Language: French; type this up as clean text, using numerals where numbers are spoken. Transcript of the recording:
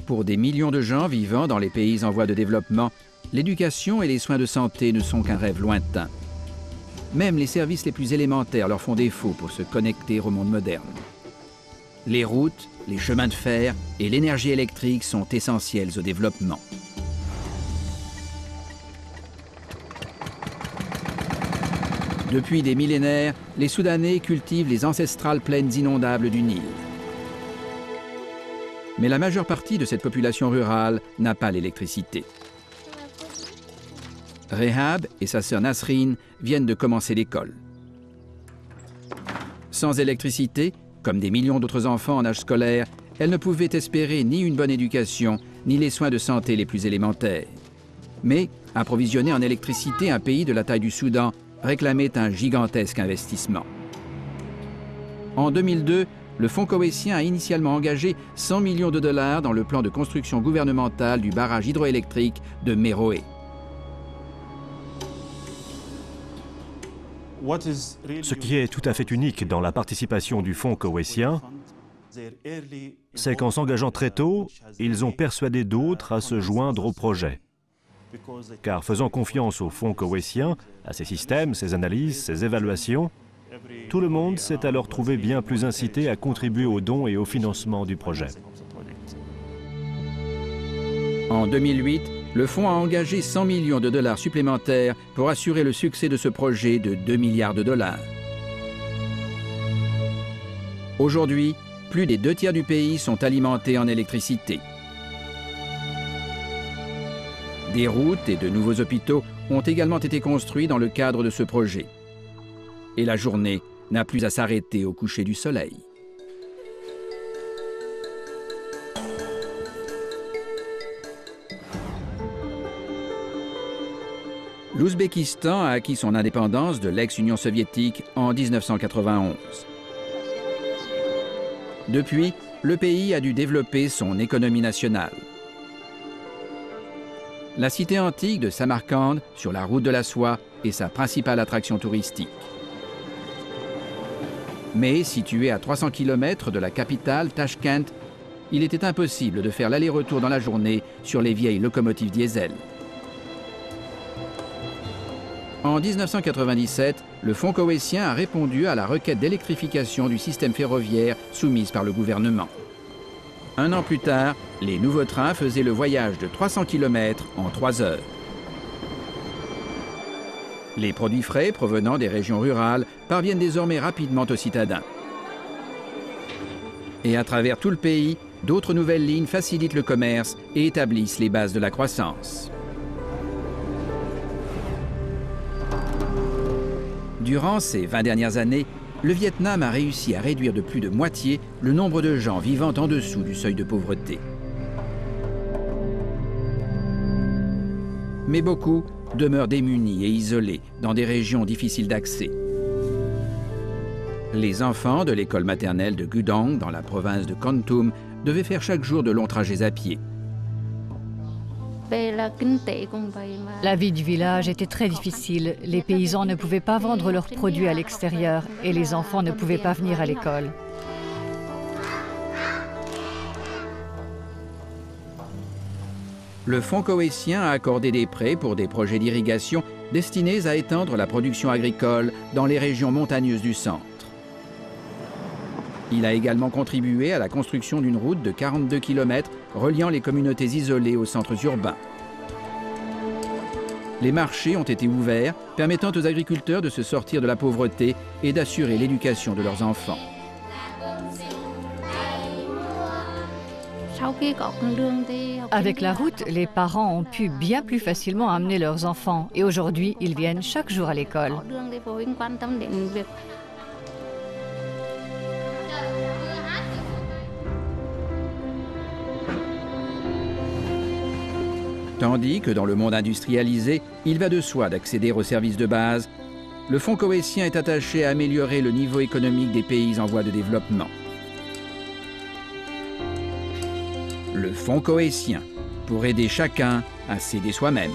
pour des millions de gens vivant dans les pays en voie de développement, l'éducation et les soins de santé ne sont qu'un rêve lointain. Même les services les plus élémentaires leur font défaut pour se connecter au monde moderne. Les routes, les chemins de fer et l'énergie électrique sont essentiels au développement. Depuis des millénaires, les Soudanais cultivent les ancestrales plaines inondables du Nil. Mais la majeure partie de cette population rurale n'a pas l'électricité. Rehab et sa sœur Nasrin viennent de commencer l'école. Sans électricité, comme des millions d'autres enfants en âge scolaire, elles ne pouvaient espérer ni une bonne éducation, ni les soins de santé les plus élémentaires. Mais approvisionner en électricité un pays de la taille du Soudan réclamait un gigantesque investissement. En 2002, le Fonds koweïtien a initialement engagé 100 millions de dollars dans le plan de construction gouvernementale du barrage hydroélectrique de Meroé. Ce qui est tout à fait unique dans la participation du Fonds koweïtien, c'est qu'en s'engageant très tôt, ils ont persuadé d'autres à se joindre au projet. Car faisant confiance au Fonds koweïtien, à ses systèmes, ses analyses, ses évaluations, tout le monde s'est alors trouvé bien plus incité à contribuer aux dons et au financement du projet. En 2008, le fonds a engagé 100 millions de dollars supplémentaires pour assurer le succès de ce projet de 2 milliards de dollars. Aujourd'hui, plus des 2 tiers du pays sont alimentés en électricité. Des routes et de nouveaux hôpitaux ont également été construits dans le cadre de ce projet. Et la journée n'a plus à s'arrêter au coucher du soleil. L'Ouzbékistan a acquis son indépendance de l'ex-Union soviétique en 1991. Depuis, le pays a dû développer son économie nationale. La cité antique de Samarcande, sur la route de la soie, est sa principale attraction touristique. Mais situé à 300 km de la capitale, Tachkent, il était impossible de faire l'aller-retour dans la journée sur les vieilles locomotives diesel. En 1997, le Fonds koweïtien a répondu à la requête d'électrification du système ferroviaire soumise par le gouvernement. Un an plus tard, les nouveaux trains faisaient le voyage de 300 km en 3 heures. Les produits frais provenant des régions rurales parviennent désormais rapidement aux citadins. Et à travers tout le pays, d'autres nouvelles lignes facilitent le commerce et établissent les bases de la croissance. Durant ces 20 dernières années, le Vietnam a réussi à réduire de plus de moitié le nombre de gens vivant en dessous du seuil de pauvreté. Mais beaucoup demeurent démunis et isolés dans des régions difficiles d'accès. Les enfants de l'école maternelle de Gudong, dans la province de Kon Tum, devaient faire chaque jour de longs trajets à pied. La vie du village était très difficile. Les paysans ne pouvaient pas vendre leurs produits à l'extérieur et les enfants ne pouvaient pas venir à l'école. Le Fonds koweïtien a accordé des prêts pour des projets d'irrigation destinés à étendre la production agricole dans les régions montagneuses du centre. Il a également contribué à la construction d'une route de 42 km reliant les communautés isolées aux centres urbains. Les marchés ont été ouverts, permettant aux agriculteurs de se sortir de la pauvreté et d'assurer l'éducation de leurs enfants. Avec la route, les parents ont pu bien plus facilement amener leurs enfants et aujourd'hui, ils viennent chaque jour à l'école. Tandis que dans le monde industrialisé, il va de soi d'accéder aux services de base, le Fonds koweïtien est attaché à améliorer le niveau économique des pays en voie de développement. Le Fonds koweïtien, pour aider chacun à s'aider soi-même.